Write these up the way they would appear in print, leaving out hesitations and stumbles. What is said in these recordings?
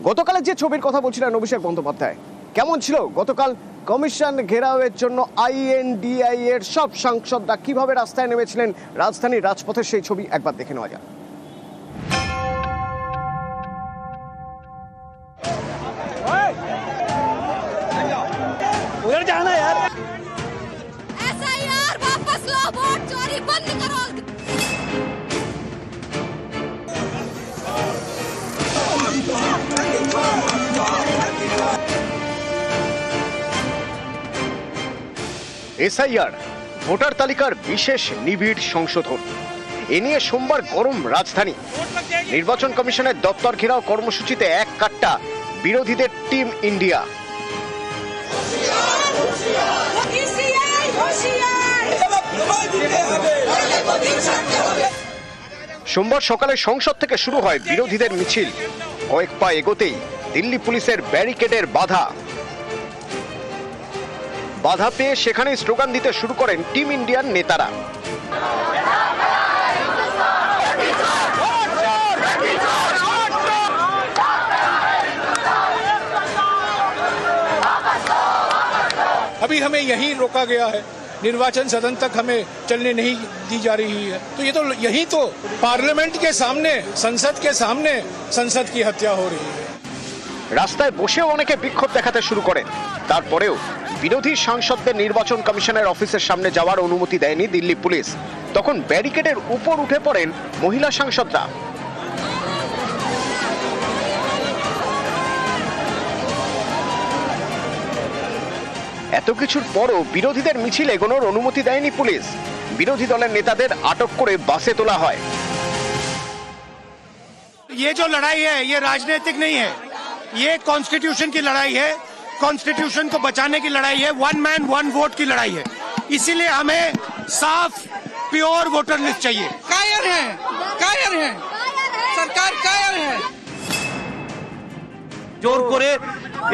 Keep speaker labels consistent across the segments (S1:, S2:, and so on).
S1: গতকালের যে ছবির কথা বলছিলেন অভিষেক বন্দ্যোপাধ্যায়, কেমন ছিল গতকাল কমিশন ঘেরাওয়ের জন্য INDI এর সব সাংসদরা কিভাবে রাস্তায় নেমেছিলেন রাজধানীর রাজপথের, সেই ছবি একবার দেখে নেওয়া যাক।
S2: SIR वापस लो, वोट चोरी बंद करो।
S1: SIR ভোটার তালিকার বিশেষ নিবিড় সংশোধন, এ নিয়ে সোমবার গরম রাজধানী। নির্বাচন কমিশনের দপ্তর ঘেরাও কর্মসূচিতে এক কাট্টা বিরোধীদের টিম ইন্ডিয়া। সোমবার সকালে সংসদ থেকে শুরু হয় বিরোধীদের মিছিল। কয়েক পা এগোতেই দিল্লি পুলিশের ব্যারিকেডের বাধা পেয়ে সেখানে স্লোগান দিতে শুরু করেন টিম ইন্ডিয়ার নেতারা।
S3: अभी हमें यहीं रोका गया है, निर्वाचन सदन तक हमें चलने नहीं दी जा रही है। तो ये तो यहीं तो पार्लियामेंट के सामने, संसद के सामने संसद की हत्या हो रही है।
S1: রাস্তায় বসেও অনেকে বিক্ষোভ দেখাতে শুরু করেন। তারপরেও বিরোধী সাংসদদের নির্বাচন কমিশনের অফিসের সামনে যাওয়ার অনুমতি দেয়নি দিল্লি পুলিশ। তখন ব্যারিকেডের উপর উঠে পড়েন মহিলা সাংসদরা। এত কিছুর পরও বিরোধীদের মিছিল এগোনোর অনুমতি দেয়নি পুলিশ। বিরোধী দলের নেতাদের আটক করে বাসে তোলা হয়।
S3: ये जो लड़ाई है ये राजनीतिक नहीं है, ये कॉन्स्टिट्यूशन की लड़ाई है, कॉन्स्टिट्यूशन को बचाने की लड़ाई है, वन मैन वन वोट की लड़ाई है। इसीलिए हमें साफ प्योर वोटर लिस्ट चाहिए।
S4: कायर है सरकार, कायर है।
S5: জোর করে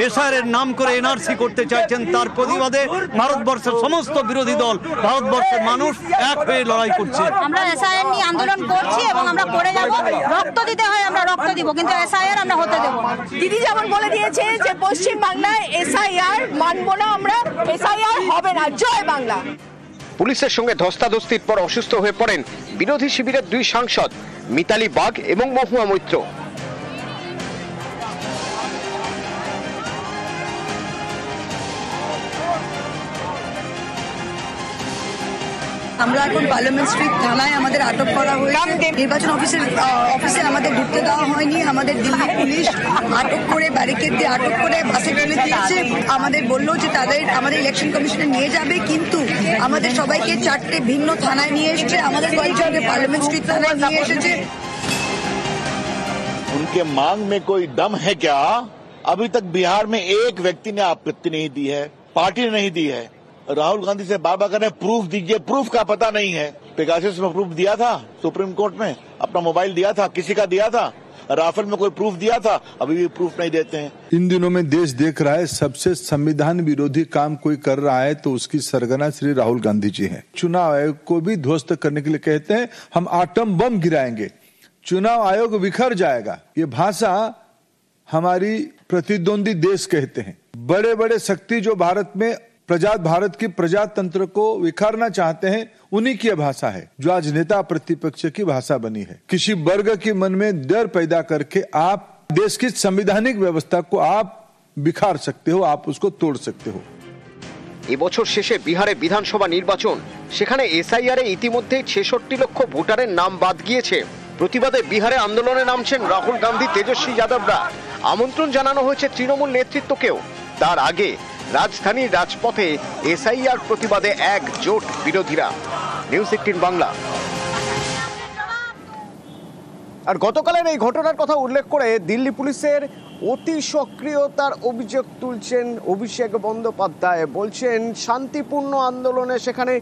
S5: এসআইআর এর নাম করে এনআরসি করতে চাইছেন, তার প্রতিবাদে ভারতবর্ষের সমস্ত বিরোধী দল, ভারতবর্ষের মানুষ এক হয়ে লড়াই করছে।
S2: আমরা এসআইআর নিয়ে আন্দোলন করছি এবং আমরা করে যাব। রক্ত দিতে হয় আমরা রক্ত দিব, কিন্তু এসআইআর আমরা হতে দেব না।
S6: দিদি যেমন বলে দিয়েছে যে পশ্চিম বাংলায় এসআইআর মানব না, আমরা এসআইআর হবে না। জয় বাংলা।
S1: পুলিশের সঙ্গে ধস্তাধস্তির পর অসুস্থ হয়ে পড়েন বিরোধী শিবিরের দুই সাংসদ মিতালি বাগ এবং মহুয়া মৈত্র।
S7: আমরা এখন পার্লামেন্ট স্ট্রিট থানায় আমাদের আটক করা হয়েছে। নির্বাচন অফিসে আমাদের ঢুকতে দেওয়া হয়নি। আমাদের দিল্লি পুলিশ আটক করে ব্যারিকেড দিয়ে আটক করে বাসে তুলে দিয়েছে। আমাদের বললো যে আমাদের ইলেকশন কমিশনে নিয়ে যাবে, কিন্তু আমাদের সবাইকে 4টে ভিন্ন থানায় নিয়ে এসেছে। আমাদের কয়েকজনকে পার্লামেন্ট স্ট্রিট থানায় নিয়ে এসেছে।
S8: उनके मांग में कोई दम है क्या? अभी तक बिहार में एक व्यक्ति ने आपत्ति नहीं दी है, पार्टी ने नहीं दी है। राहुल गांधी से बार बार कह रहे हैं प्रूफ दीजिए, प्रूफ का पता नहीं है। पेगासस में प्रूफ दिया था, सुप्रीम कोर्ट में अपना मोबाइल दिया था, किसी का दिया था? राफेल में कोई प्रूफ दिया था? अभी भी प्रूफ नहीं देते हैं।
S9: इन दिनों में देश देख रहा है सबसे संविधान विरोधी काम कोई कर रहा है तो उसकी सरगना श्री राहुल गांधी जी हैं। चुनाव आयोग को भी ध्वस्त करने के लिए कहते हैं हम आटम बम गिराएंगे, चुनाव आयोग बिखर जाएगा। ये भाषा हमारी प्रतिद्वंदी देश कहते हैं। बड़े बड़े शक्ति जो भारत में भारत की प्रजातंत्र को विखारना चाहते हैं, उन्हीं की भाषा है जो आज नेता प्रतिपक्ष की भाषा बनी है। किसी वर्ग के मन में डर पैदा करके आप देश की संवैधानिक व्यवस्था को आप बिखार सकते हो, आप उसको तोड़ सकते हो।
S1: এবছর শেষে বিহারে বিধানসভা নির্বাচন, সেখানে এসআইআর এ ইতিমধ্যে 66 লক্ষ ভোটারের নাম বাদ গিয়েছে। প্রতিবাদে বিহারে আন্দোলনে নামছেন রাহুল গান্ধী, তেজস্বী যাদবরা। আমন্ত্রণ জানানো হয়েছে তৃণমূল নেতৃত্বকেও। তার আগে রাজধানীর রাজপথে এসআইআর প্রতিবাদে একজোট বিরোধীরা। নিউজ 18 বাংলা। আর গতকালের এই ঘটনার কথা উল্লেখ করে দিল্লি পুলিশের অতি সক্রিয়তার অভিযোগ তুলছেন অভিষেক বন্দ্যোপাধ্যায়। বলছেন শান্তিপূর্ণ আন্দোলনে সেখানে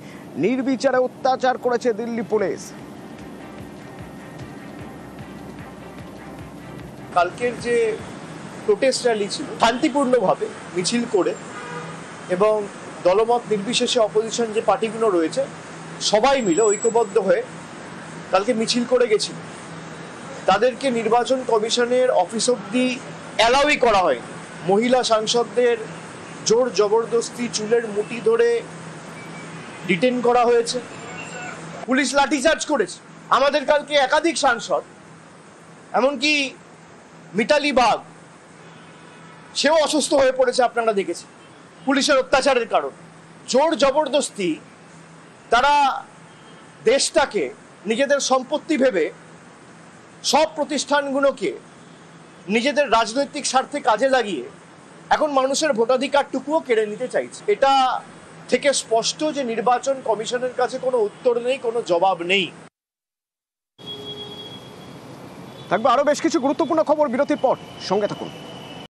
S1: নির্বিচারে অত্যাচার করেছে দিল্লি পুলিশ।
S10: কালকের যে প্রোটেস্ট র্যালি ছিল, শান্তিপূর্ণভাবে মিছিল করে এবং দলমত নির্বিশেষে অপোজিশন যে পার্টিগুলো রয়েছে সবাই মিলে ঐক্যবদ্ধ হয়ে কালকে মিছিল করে গেছিল। তাদেরকে নির্বাচন কমিশনের অফিস অব্দি অ্যালাউই করা হয়। মহিলা সাংসদদের জোর জবরদস্তি চুলের মুঠি ধরে ডিটেন করা হয়েছে, পুলিশ লাঠিচার্জ করেছে। আমাদের কালকে একাধিক সাংসদ, এমনকি মিতালি বাগ, সেও অসুস্থ হয়ে পড়েছে, আপনারা দেখেছেন, পুলিশের অত্যাচারের কারণ। জোর জবরদস্তি তারা দেশটাকে নিজেদের সম্পত্তি ভেবে সব প্রতিষ্ঠানগুলোকে নিজেদের রাজনৈতিক স্বার্থে কাজে লাগিয়ে এখন মানুষের ভোটাধিকারটুকুও কেড়ে নিতে চাইছে। এটা থেকে স্পষ্ট যে নির্বাচন কমিশনের কাছে কোনো উত্তর নেই, কোনো জবাব নেই।
S1: থাকবে আরো বেশ কিছু গুরুত্বপূর্ণ খবর বিরতির পর, সঙ্গে থাকুন।